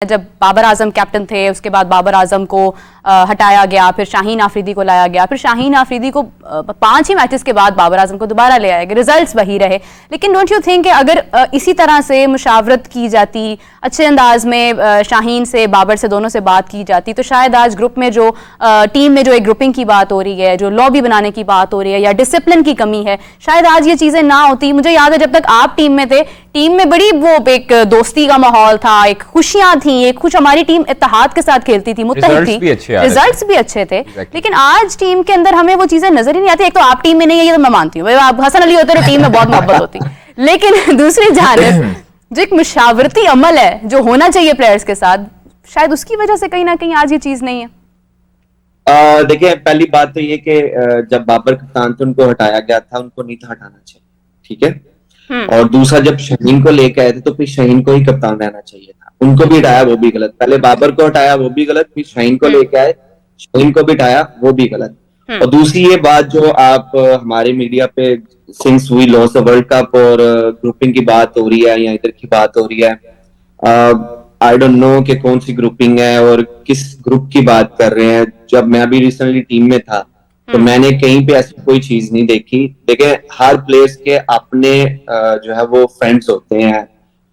जब बाबर आजम कैप्टन थे, उसके बाद बाबर आजम को हटाया गया, फिर शाहीन आफरीदी को लाया गया, फिर शाहीन आफरीदी को 5 ही मैचेस के बाद बाबर आजम को दोबारा ले आया गया, रिजल्ट्स वही रहे। लेकिन डोंट यू थिंक कि अगर इसी तरह से मुशावरत की जाती, अच्छे अंदाज में शाहीन से बाबर से दोनों से बात की जाती, तो शायद आज ग्रुप में जो टीम में जो एक ग्रुपिंग की बात हो रही है, जो लॉबी बनाने की बात हो रही है, या डिसिप्लिन की कमी है, शायद आज ये चीजें ना होती। मुझे याद है जब तक आप टीम में थे, टीम में बड़ी वो एक दोस्ती का माहौल था, एक खुशियां थी, एक खुश हमारी टीम इत्तेहाद के साथ खेलती थी, मुत्तहिद थी, रिजल्ट्स भी अच्छे थे। लेकिन आज टीम के अंदर हमें वो चीजें नजर ही नहीं आती। एक तो आप टीम में नहीं है, ये तो मैं मानती हूँ, आप हसन अली होते तो टीम में बहुत मोहब्बत होती, लेकिन दूसरी जानिब जो एक मुशावरती अमल है जो होना चाहिए प्लेयर्स के साथ, शायद उसकी वजह से कहीं ना कहीं आज ये चीज नहीं है। देखिए, पहली बात तो ये कि जब बाबर कप्तान थे उनको हटाया गया था, उनको नहीं था हटाना चाहिए, ठीक है। और दूसरा, जब शाहीन को लेके आए थे तो फिर शाहीन को ही कप्तान रहना चाहिए था, उनको भी हटाया वो भी गलत। पहले बाबर को हटाया वो भी गलत, फिर शाहीन को लेके आए, शाहीन को भी हटाया वो भी गलत। और दूसरी ये बात जो आप हमारे मीडिया पे since we lost the world cup और ग्रुपिंग की बात हो रही है या इधर की बात हो रही है, आई डोंट नो कि कौन सी ग्रुपिंग है और किस ग्रुप की बात कर रहे हैं। जब मैं अभी रिसेंटली टीम में था तो मैंने कहीं पे ऐसी कोई चीज नहीं देखी। देखिए, हर प्लेयर्स के अपने जो है वो फ्रेंड्स होते हैं,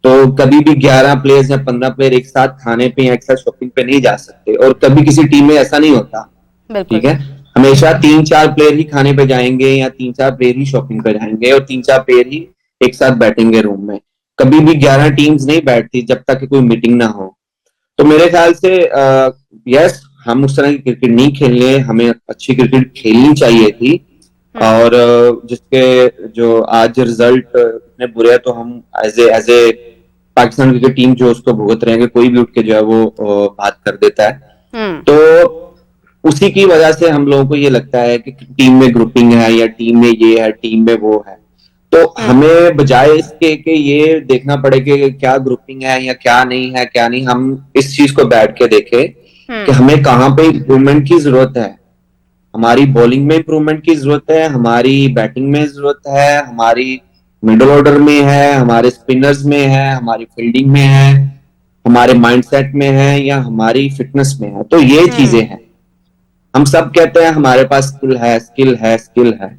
तो कभी भी 11 प्लेयर्स या 15 प्लेयर एक साथ खाने पे या एक साथ शॉपिंग पे नहीं जा सकते, और कभी किसी टीम में ऐसा नहीं होता, ठीक है। हमेशा 3-4 प्लेयर ही खाने पे जाएंगे या 3-4 प्लेयर ही शॉपिंग पे जाएंगे और 3-4 प्लेयर ही एक साथ बैठेंगे रूम में। कभी भी 11 टीम्स नहीं बैठती जब तक कोई मीटिंग ना हो। तो मेरे ख्याल से यस, हम उस तरह की क्रिकेट नहीं खेलने, हमें अच्छी क्रिकेट खेलनी चाहिए थी। और जिसके जो आज रिजल्ट इतने बुरे हैं, तो हम as a Pakistan cricket team जो उसको भुगत रहे हैं, कोई भी उठ के जो है वो बात कर देता है। तो उसी की वजह से हम लोगों को ये लगता है कि टीम में ग्रुपिंग है या टीम में ये है, टीम में वो है। तो हमें बजाय इसके कि ये देखना पड़े कि क्या ग्रुपिंग है या क्या नहीं है, क्या नहीं, हम इस चीज को बैठ के देखें कि हमें कहाँ पे इम्प्रूवमेंट की जरूरत है। हमारी बॉलिंग में इम्प्रूवमेंट की जरूरत है, हमारी बैटिंग में जरूरत है, हमारी मिडिल ऑर्डर में है, हमारे स्पिनर्स में है, हमारी फील्डिंग में है, हमारे माइंडसेट में है, या हमारी फिटनेस में है। तो ये चीजें हैं। हम सब कहते हैं हमारे पास स्किल है, स्किल है, स्किल है,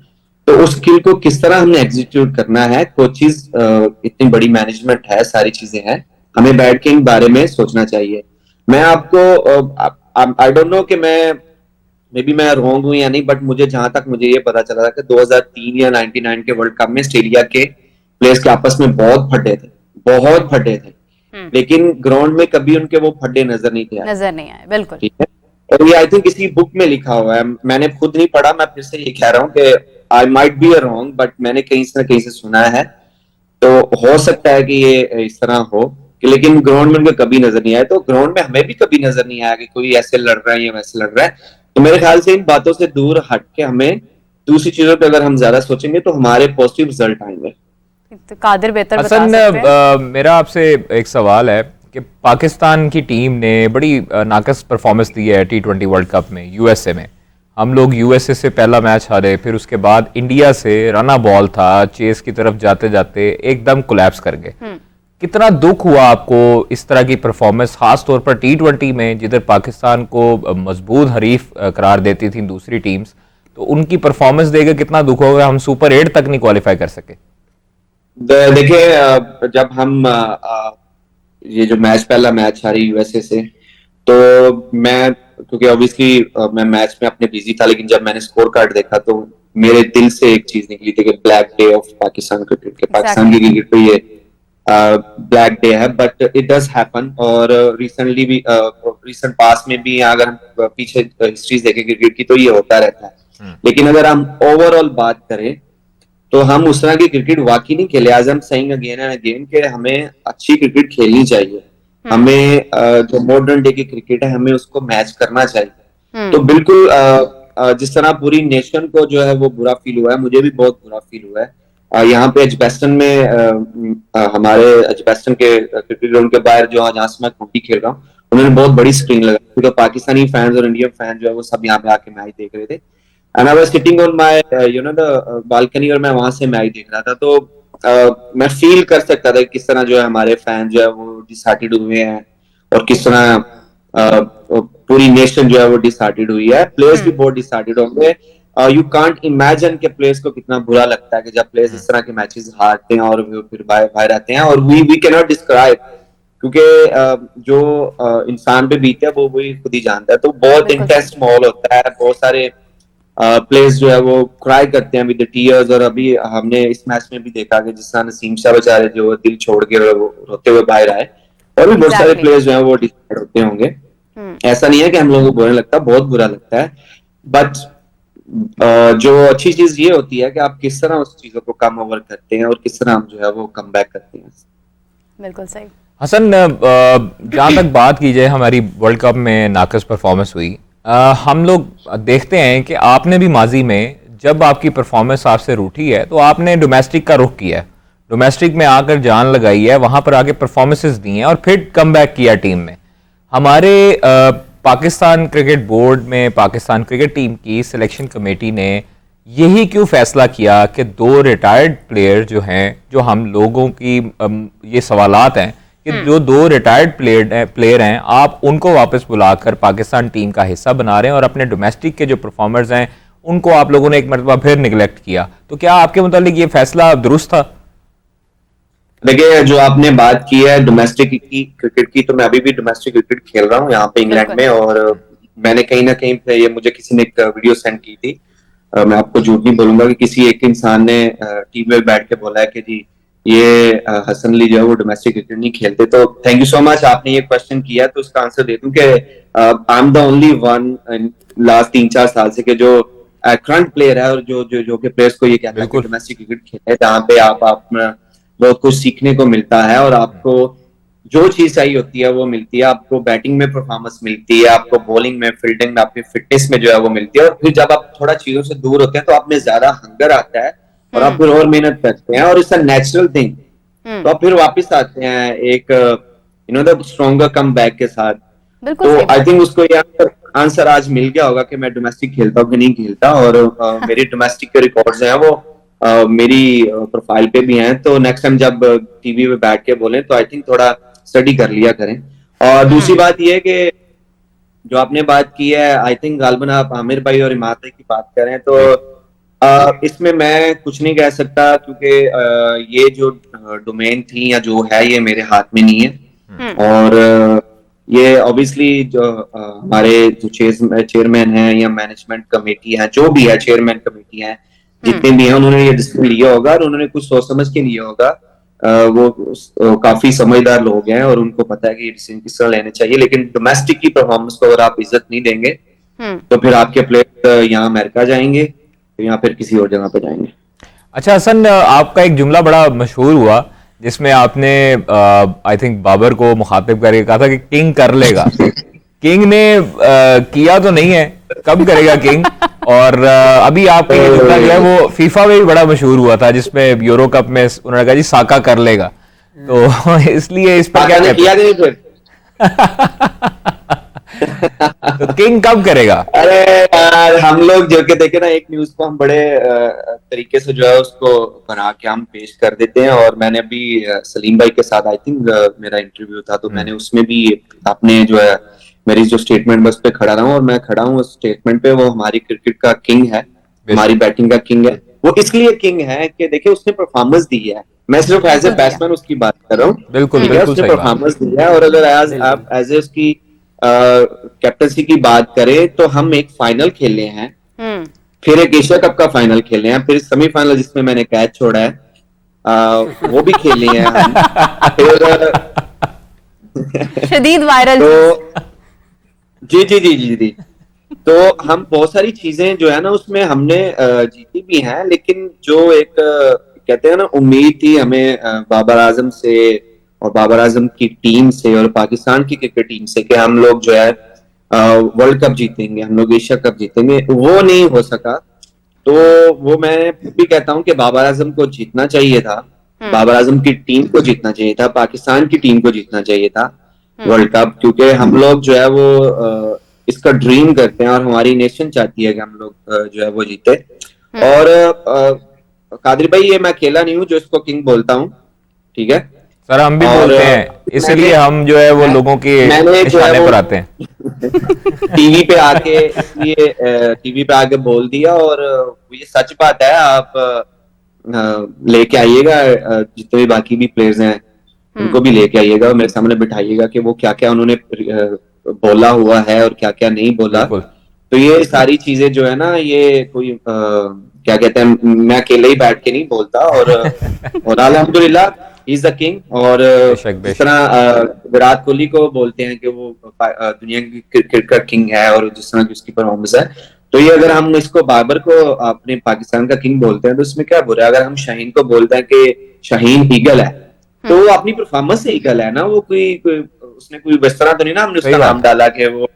तो उस स्किल को किस तरह हमने एग्जीक्यूट करना है, कोचिज इतनी बड़ी मैनेजमेंट है, सारी चीजें हैं, हमें बैठ के इन बारे में सोचना चाहिए। मैं आपको आई डोंट नो कि मे बी मैं रॉन्ग हूं या नहीं, बट मुझे जहां तक मुझे ये पता चला था कि 2003 या 99 के वर्ल्ड कप में ऑस्ट्रेलिया के प्लेयर्स के आपस में बहुत फटे थे, लेकिन ग्राउंड में कभी उनके वो फटे नजर नहीं आए, बिल्कुल, ठीक है। और ये आई थिंक किसी बुक में लिखा हुआ है, मैंने खुद नहीं पढ़ा, मैं फिर से ये कह रहा हूँ कि I might be wrong, but मैंने कहीं से सुना है। तो हो सकता है कि ये इस तरह हो कि, लेकिन ग्राउंड में उनको कभी नजर नहीं आया। तो ग्राउंड में हमें भी कभी नजर नहीं आया कि कोई ऐसे लड़ रहा है या वैसे लड़ रहा है। तो मेरे ख्याल से इन बातों से दूर हट के हमें दूसरी चीजों पे अगर हम ज्यादा सोचेंगे तो हमारे पॉजिटिव रिजल्ट आएंगे। तो कादिर बेहतर बता सकते हैं। मेरा आपसे एक सवाल है कि पाकिस्तान की टीम ने बड़ी नाकस परफॉर्मेंस दी है T20 वर्ल्ड कप में यूएसए में। हम लोग यूएसए से पहला मैच हारे, फिर उसके बाद इंडिया से रना बॉल था, चेस की तरफ जाते जाते एकदम कोलैप्स कर गए। कितना दुख हुआ आपको इस तरह की परफॉर्मेंस, खास तौर पर T20 में जिधर पाकिस्तान को मजबूत हरीफ करार देती थी दूसरी टीम्स, तो उनकी परफॉर्मेंस देकर कितना दुख होगा हम सुपर 8 तक नहीं क्वालिफाई कर सके। देखिए, जब हम ये जो पहला मैच हारी यूएसए से, तो मैं, क्योंकि ऑब्वियसली मैं मैच में अपने बिजी था, लेकिन जब मैंने स्कोर कार्ड देखा तो मेरे दिल से एक चीज निकली थी कि black day of Pakistan cricket के, पाकिस्तान की क्रिकेट पे ये ब्लैक डे है, बट इट डज हैपन। और रिसेंटली भी, रिसेंट पास में भी, अगर हम पीछे हिस्ट्रीज देखें क्रिकेट की, तो ये होता रहता है। लेकिन अगर हम ओवरऑल बात करें तो हम उस तरह की क्रिकेट वाकई नहीं खेले। आज हम सेइंग अगेन एंड अगेन कि हमें अच्छी क्रिकेट खेलनी चाहिए, हमें जो मॉडर्न डे की क्रिकेट है हमें उसको मैच करना चाहिए। तो बिल्कुल जिस तरह पूरी नेशन को जो है वो बुरा फील हुआ है, मुझे भी बहुत बुरा फील हुआ है। यहाँ पे एजबेस्टन में हमारे एजबेस्टन के क्रिकेट ग्राउंड के बाहर जहाँ से मैं काउंटी खेल रहा हूँ, उन्होंने बहुत बड़ी स्क्रीन लगाई, तो पाकिस्तानी फैंस और इंडियन फैंस जो है वो सब यहाँ पे आके मैच देख रहे थे। And I was sitting on my the balcony, और मैं वहां से मैच देख रहा था। तो मैं फील कर सकता था किस तरह जो है हमारे फैन जो है वो डिसहार्टेड हुए हैं, और किस तरह पूरी नेशन जो है वो डिसहार्टेड हुई है, प्लेयर्स भी बहुत डिसहार्टेड होंगे। यू कांट इमेजिन के प्लेयर्स को कितना बुरा लगता है कि जब प्लेयर्स इस तरह के मैचेस हारते हैं और फिर बाहर आते हैं, और वी कैन नॉट डिस्क्राइब, क्योंकि जो इंसान पे बीते है वो वही खुद ही जानता है। तो बहुत इंटेंस माहौल होता है, बहुत सारे प्लेयर्स जो है वो क्राई करते हैं विद टीयर्स। और अभी हमने इस मैच में भी देखा कि जिस तरह नसीम शाह बेचारे जो दिल छोड़ के रोते हुए बाहर आए, और भी बहुत सारे प्लेयर्स जो है वो डिसहार्टेड होते होंगे। ऐसा नहीं है कि हम लोगों को बुरा लगता, बहुत बुरा लगता है, बट जो अच्छी चीज ये होती है कि आप किस तरह उस चीजों को कम ओवर करते हैं और किस तरह हम जो है वो कम बैक करते हैं। बिल्कुल सही। हसन, जहाँ तक बात की जाए हमारी वर्ल्ड कप में नाकस परफॉर्मेंस हुई, हम लोग देखते हैं कि आपने भी माजी में जब आपकी परफॉर्मेंस आपसे रूठी है तो आपने डोमेस्टिक का रुख किया है, डोमेस्टिक में आकर जान लगाई है, वहां पर आके परफॉर्मेंसेस दी हैं और फिर कम बैक किया टीम में। हमारे पाकिस्तान क्रिकेट बोर्ड में पाकिस्तान क्रिकेट टीम की सिलेक्शन कमेटी ने यही क्यों फैसला किया कि 2 रिटायर्ड प्लेयर जो हैं, जो हम लोगों की ये सवालात हैं कि जो 2 रिटायर्ड प्लेयर हैं आप उनको वापस बुलाकर पाकिस्तान टीम का हिस्सा बना रहे हैं और अपने डोमेस्टिक के जो परफॉर्मर्स हैं उनको आप लोगों ने एक मरतबा फिर निगलेक्ट किया, तो क्या आपके मुतालिक ये फैसला दुरुस्त था? देखिए, जो आपने बात की है डोमेस्टिक की क्रिकेट की, तो मैं अभी भी डोमेस्टिक क्रिकेट खेल रहा हूँ यहाँ पे इंग्लैंड में, और मैंने कहीं ना कहीं पे ये मुझे किसी ने एक वीडियो सेंड की थी, मैं आपको झूठ नहीं बोलूंगा कि किसी एक इंसान ने टीवी में बैठ के बोला है कि जी ये हसन अली जो है वो डोमेस्टिक क्रिकेट नहीं खेलते। तो थैंक यू सो मच, आपने ये क्वेश्चन किया तो उसका आंसर दे दूं कि I am the only one last 3-4 साल से कि जो करंट प्लेयर है और जो के प्लेयर्स को ये कहता है कि डोमेस्टिक क्रिकेट खेले, जहाँ पे आप बहुत कुछ सीखने को मिलता है और आपको जो चीज चाहिए होती है वो मिलती है। आपको बैटिंग में परफॉर्मेंस मिलती है, आपको बॉलिंग में, फील्डिंग में, आपकी फिटनेस में जो है वो मिलती है, और फिर जब आप थोड़ा चीजों से दूर होते हैं तो आप में ज्यादा हंगर आता है और आप फिर और मेहनत करते हैं, और इट्स अ नेचुरल थिंग। तो आप फिर वापस आते हैं एक द स्ट्रॉन्गर कम बैक के साथ। तो आई थिंक उसको ये आंसर आज मिल गया होगा कि मैं डोमेस्टिक खेलता हूँ कि नहीं खेलता, और मेरे डोमेस्टिक के रिकॉर्ड्स हैं वो मेरी प्रोफाइल पे भी हैं। तो नेक्स्ट टाइम जब टीवी पे बैठ के बोले तो आई थिंक थोड़ा स्टडी कर लिया करें। और दूसरी बात ये है कि जो आपने बात की है, आई थिंक गालबन आप आमिर भाई और इमाद भाई की बात करें तो इसमें मैं कुछ नहीं कह सकता, क्योंकि ये जो डोमेन थी या जो है ये मेरे हाथ में नहीं है। और ये ऑब्वियसली जो हमारे जो चेयरमैन हैं या मैनेजमेंट कमेटी है, जो भी है चेयरमैन कमेटी है, जितने भी हैं, उन्होंने ये डिसीजन लिया होगा और उन्होंने कुछ सोच समझ के लिया होगा। वो काफी समझदार लोग हैं और उनको पता है कि ये डिसीजन किस तरह लेने चाहिए। लेकिन डोमेस्टिक की परफॉर्मेंस को अगर आप इज्जत नहीं देंगे तो फिर आपके प्लेयर यहाँ अमेरिका जाएंगे या फिर किसी और जगह पे जाएंगे। अच्छा हसन, आपका एक जुमला बड़ा मशहूर हुआ जिसमें आपने आई थिंक बाबर को मुखातिब करके कहा था कि किंग कर लेगा। किंग ने किया तो नहीं है, कब करेगा किंग? और अभी आपका ये जुमला जो है वो फीफा में भी बड़ा मशहूर हुआ था, जिसमें यूरो कप में उन्होंने कहा जी साका कर लेगा, तो इसलिए इस पर क्या किया नहीं फिर तो किंग कब करेगा? अरे यार, हम लोग जो के देखे ना, एक न्यूज को हम बड़े तरीके से जो है उसको बना के हम पेश कर देते हैं। और मैंने अभी सलीम भाई के साथ आई थिंक मेरा इंटरव्यू था, तो मैंने उसमें भी आपने जो है मेरी जो स्टेटमेंट बस पे खड़ा रहा हूँ, और मैं खड़ा हूँ उस स्टेटमेंट पे। वो हमारी क्रिकेट का किंग है, हमारी बैटिंग का किंग है। वो इसलिए किंग है कि देखिए उसने परफॉर्मेंस दी है, मैं सिर्फ एज ए बैट्समैन उसकी बात कर रहा हूँ। बिल्कुल उसने परफॉर्मेंस दी है। और अगर आप एज ए उसकी कैप्टनसी की बात करें तो हम एक फाइनल खेले हैं, फिर एक एशिया कप का फाइनल खेले हैं, फिर सेमीफाइनल जिसमें मैंने कैच छोड़ा है वो भी खेले हैं हम। फिर शदीद वायरल तो जी तो हम बहुत सारी चीजें जो है ना उसमें हमने जीती भी हैं, लेकिन जो एक कहते हैं ना उम्मीद थी हमें बाबर आजम से और बाबर आजम की टीम से और पाकिस्तान की क्रिकेट टीम से कि हम लोग जो है वर्ल्ड कप जीतेंगे, हम लोग एशिया कप जीतेंगे, वो नहीं हो सका। तो वो मैं भी कहता हूं कि बाबर आजम को जीतना चाहिए था, बाबर आजम की टीम को जीतना चाहिए था, पाकिस्तान की टीम को जीतना चाहिए था वर्ल्ड कप, क्योंकि हम लोग जो है वो इसका ड्रीम करते हैं और हमारी नेशन चाहती है कि हम लोग जो है वो जीते। और कादिर भाई, ये मैं अकेला नहीं हूं जो इसको किंग बोलता हूं, ठीक है? सर हम भी और बोलते हैं, इसलिए हम जो है वो लोगों के मैंने जो है निशाने वो पर आते हैं। टीवी पे आके इसलिए टीवी पे आके बोल दिया, और ये सच बात है। आप लेके आइएगा जितने भी बाकी भी प्लेयर्स हैं उनको भी लेके आइएगा और मेरे सामने बिठाइएगा कि वो क्या क्या उन्होंने बोला हुआ है और क्या क्या नहीं बोला। बिल्कुल। तो ये सारी चीजें जो है ना, ये कोई क्या कहते हैं, मैं अकेले ही बैठ के नहीं बोलता। और अल्हम्दुलिल्लाह ही इज द किंग। और बेशक, जिस बेशक। तरह विराट कोहली को बोलते हैं कि वो दुनिया की क्रिकेट का किंग है, और जिस तरह की उसकी परफॉर्मेंस है, तो ये अगर हम इसको बाबर को अपने पाकिस्तान का किंग बोलते हैं तो इसमें क्या बुरा है। अगर हम शाहीन को बोलते हैं कि शाहीन ईगल है, तो वो अपनी परफॉर्मेंस से ईगल है ना। वो कोई उसने कोई इस तरह तो नहीं ना हमने सही उसका बात नाम डाला कि वो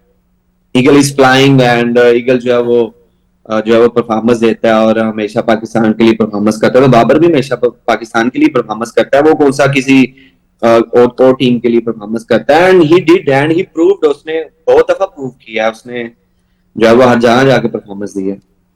eagle is flying, and eagle जो है वो परफॉर्मेंस देता है और हमेशा पाकिस्तान के लिए परफॉर्मेंस करता है। तो बाबर भी हमेशा पाकिस्तान के लिए परफॉर्मेंस करता है, वो कौन सा किसी और टीम के लिए परफॉर्मेंस करता है। And he did, and he proved, उसने बहुत दफा प्रूव किया, उसने जो है वो हर जगह जाके परफॉर्मेंस दी है।